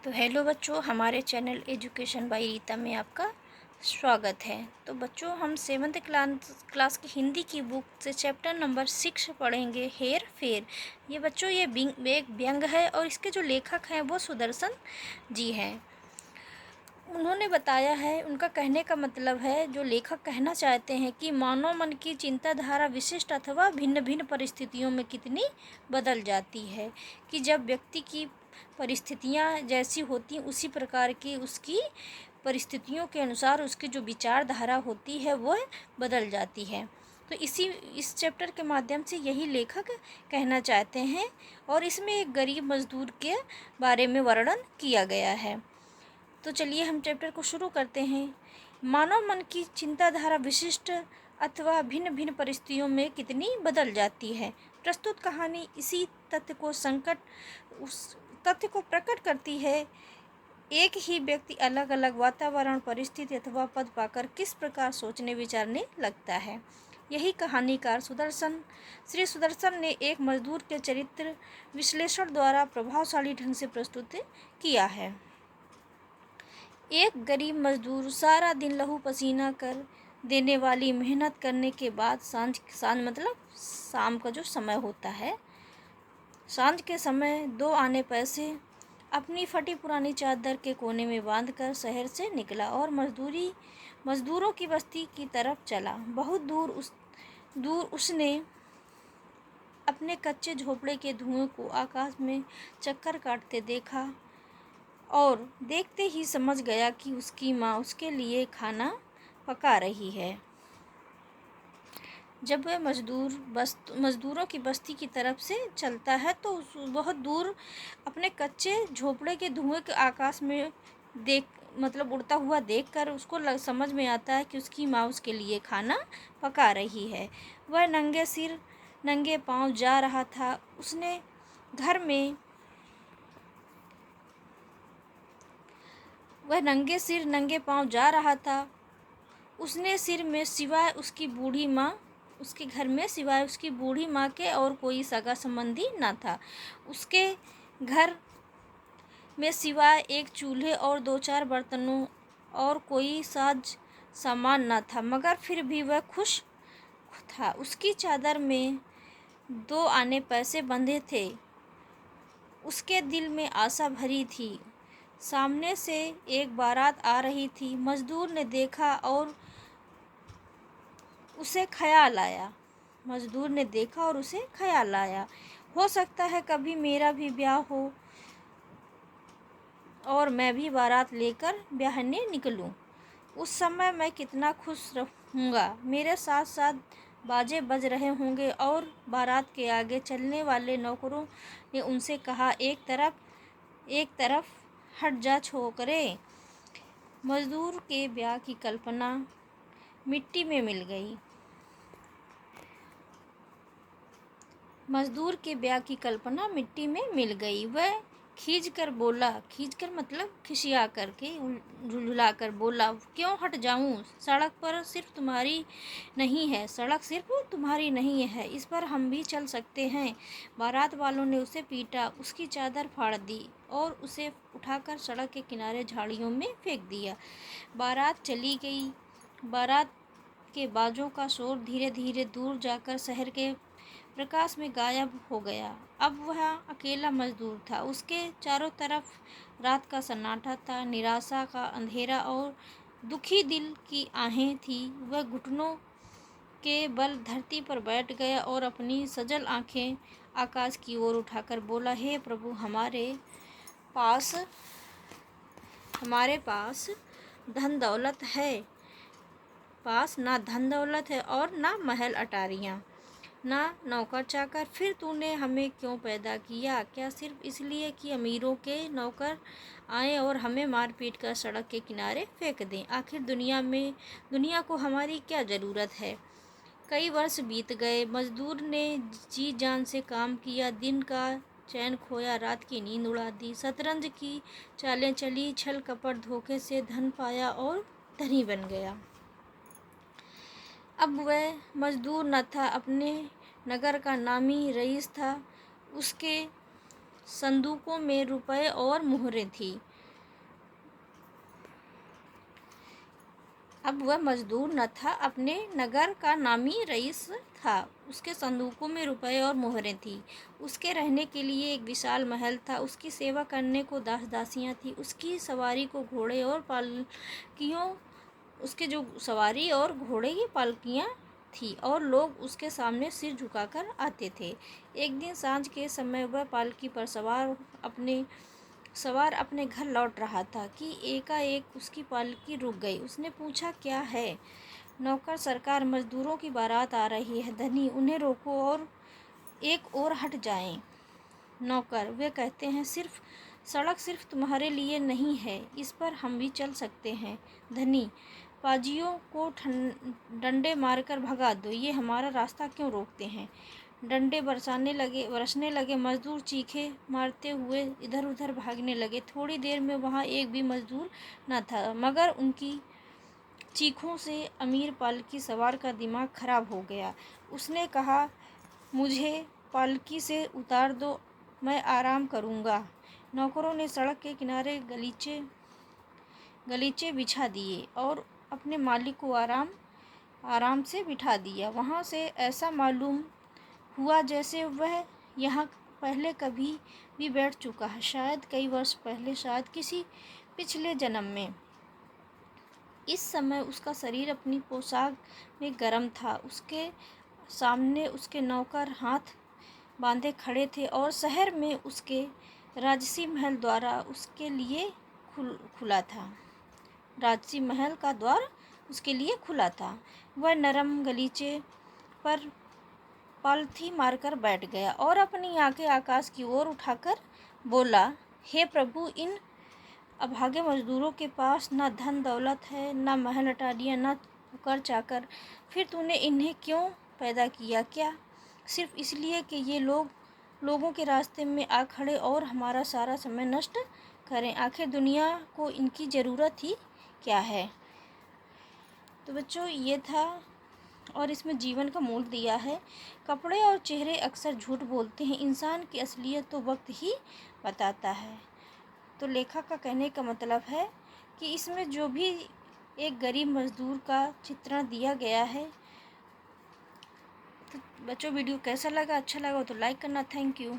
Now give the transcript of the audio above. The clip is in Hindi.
तो हेलो बच्चों, हमारे चैनल एजुकेशन बाय रीता में आपका स्वागत है। तो बच्चों, हम 7th क्लास की हिंदी की बुक से चैप्टर नंबर 6 पढ़ेंगे, हेर फेर। ये बच्चों ये एक व्यंग है और इसके जो लेखक हैं वो सुदर्शन जी हैं। उन्होंने बताया है, उनका कहने का मतलब है, जो लेखक कहना चाहते हैं कि मानव मन की चिंताधारा विशिष्ट अथवा भिन्न भिन्न परिस्थितियों में कितनी बदल जाती है कि जब व्यक्ति की परिस्थितियाँ जैसी होती उसी प्रकार की उसकी परिस्थितियों के अनुसार उसकी जो विचारधारा होती है वह बदल जाती है। तो इस चैप्टर के माध्यम से यही लेखक कहना चाहते हैं और इसमें एक गरीब मजदूर के बारे में वर्णन किया गया है। तो चलिए हम चैप्टर को शुरू करते हैं। मानव मन की चिंताधारा विशिष्ट अथवा भिन्न भिन्न परिस्थितियों में कितनी बदल जाती है। प्रस्तुत कहानी इसी उस तथ्य को प्रकट करती है। एक ही व्यक्ति अलग अलग वातावरण, परिस्थिति अथवा पद पाकर किस प्रकार सोचने विचारने लगता है। यही कहानीकार श्री सुदर्शन ने एक मजदूर के चरित्र विश्लेषण द्वारा प्रभावशाली ढंग से प्रस्तुत किया है। एक गरीब मजदूर सारा दिन लहू पसीना कर देने वाली मेहनत करने के बाद सांझ मतलब शाम का जो समय होता है, सांझ के समय 2 आने पैसे अपनी फटी पुरानी चादर के कोने में बांधकर शहर से निकला और मजदूरों की बस्ती की तरफ चला। बहुत दूर उसने अपने कच्चे झोपड़े के धुएं को आकाश में चक्कर काटते देखा और देखते ही समझ गया कि उसकी माँ उसके लिए खाना पका रही है। जब वह मजदूरों की बस्ती की तरफ से चलता है तो बहुत दूर अपने कच्चे झोपड़े के धुएं के आकाश में उड़ता हुआ देखकर उसको समझ में आता है कि उसकी माँ उसके लिए खाना पका रही है। वह नंगे सिर नंगे पांव जा रहा था। उसने सिर में सिवाय उसके घर में सिवाय उसकी बूढ़ी माँ के और कोई सगा संबंधी न था। उसके घर में सिवाय एक चूल्हे और 2-4 बर्तनों और कोई साज सामान न था, मगर फिर भी वह खुश था। उसकी चादर में 2 आने पैसे बंधे थे। उसके दिल में आशा भरी थी। सामने से एक बारात आ रही थी। मजदूर ने देखा और उसे ख्याल आया, हो सकता है कभी मेरा भी ब्याह हो और मैं भी बारात लेकर ब्याहने निकलूं। उस समय मैं कितना खुश रहूँगा। मेरे साथ साथ बाजे बज रहे होंगे और बारात के आगे चलने वाले नौकरों ने उनसे कहा, एक तरफ हट जा छोकरे। मजदूर के ब्याह की कल्पना मिट्टी में मिल गई। वह खींचकर मतलब खिसिया करके झुलझुला कर बोला, क्यों हट जाऊं? सड़क सिर्फ तुम्हारी नहीं है, इस पर हम भी चल सकते हैं। बारात वालों ने उसे पीटा, उसकी चादर फाड़ दी और उसे उठाकर सड़क के किनारे झाड़ियों में फेंक दिया। बारात चली गई। बारात के बाजों का शोर धीरे धीरे दूर जाकर शहर के प्रकाश में गायब हो गया। अब वह अकेला मजदूर था। उसके चारों तरफ रात का सन्नाटा था, निराशा का अंधेरा और दुखी दिल की आहें थी। वह घुटनों के बल धरती पर बैठ गया और अपनी सजल आंखें आकाश की ओर उठाकर बोला, हे प्रभु, हमारे पास ना धन दौलत है और ना महल अटारियाँ, ना नौकर चाकर। फिर तूने हमें क्यों पैदा किया? क्या सिर्फ इसलिए कि अमीरों के नौकर आए और हमें मार पीट कर सड़क के किनारे फेंक दें? आखिर दुनिया को हमारी क्या ज़रूरत है? कई वर्ष बीत गए। मजदूर ने जी जान से काम किया, दिन का चैन खोया, रात की नींद उड़ा दी। शतरंज की चालें चली, छल कपट धोखे से धन पाया और धनी बन गया। अब वह मजदूर न था, अपने नगर का नामी रईस था। उसके संदूकों में रुपए और मुहरें थी। अब वह मजदूर न था, अपने नगर का नामी रईस था। उसके संदूकों में रुपए और मोहरें थी। उसके रहने के लिए एक विशाल महल था। उसकी सेवा करने को दास दासियां थी। उसकी सवारी को घोड़े और पालकियों उसके जो सवारी और घोड़े की पालकियां थी और लोग उसके सामने सिर झुकाकर आते थे। एक दिन सांझ के समय वह पालकी पर सवार अपने घर लौट रहा था कि एकाएक उसकी पालकी रुक गई। उसने पूछा, क्या है? नौकर, सरकार, मजदूरों की बारात आ रही है। धनी, उन्हें रोको और एक ओर हट जाएं। नौकर, वे कहते हैं सड़क सिर्फ तुम्हारे लिए नहीं है, इस पर हम भी चल सकते हैं। धनी, पाजियों को डंडे मारकर भगा दो, ये हमारा रास्ता क्यों रोकते हैं? डंडे बरसने लगे। मजदूर चीखे मारते हुए इधर उधर भागने लगे। थोड़ी देर में वहाँ एक भी मजदूर न था, मगर उनकी चीखों से अमीर पालकी सवार का दिमाग खराब हो गया। उसने कहा, मुझे पालकी से उतार दो, मैं आराम करूँगा। नौकरों ने सड़क के किनारे गलीचे बिछा दिए और अपने मालिक को आराम से बिठा दिया। वहाँ से ऐसा मालूम हुआ जैसे वह यहाँ पहले कभी भी बैठ चुका है, शायद कई वर्ष पहले, शायद किसी पिछले जन्म में। इस समय उसका शरीर अपनी पोशाक में गर्म था। उसके सामने उसके नौकर हाथ बांधे खड़े थे और शहर में उसके राजसी महल द्वारा उसके लिए खुला था। राजसी महल का द्वार उसके लिए खुला था। वह नरम गलीचे पर पालथी मारकर बैठ गया और अपनी आंखें आकाश की ओर उठाकर बोला, हे प्रभु, इन अभागे मजदूरों के पास न धन दौलत है, न महल अटारियां, न कर चाकर। फिर तूने इन्हें क्यों पैदा किया? क्या सिर्फ इसलिए कि ये लोगों के रास्ते में आ खड़े और हमारा सारा समय नष्ट करें? आखिर दुनिया को इनकी ज़रूरत ही क्या है? तो बच्चों, ये था और इसमें जीवन का मोल दिया है। कपड़े और चेहरे अक्सर झूठ बोलते हैं, इंसान की असलियत तो वक्त ही बताता है। तो लेखक का कहने का मतलब है कि इसमें जो भी एक गरीब मजदूर का चित्रण दिया गया है। तो बच्चों, वीडियो कैसा लगा? अच्छा लगा तो लाइक करना। Thank you.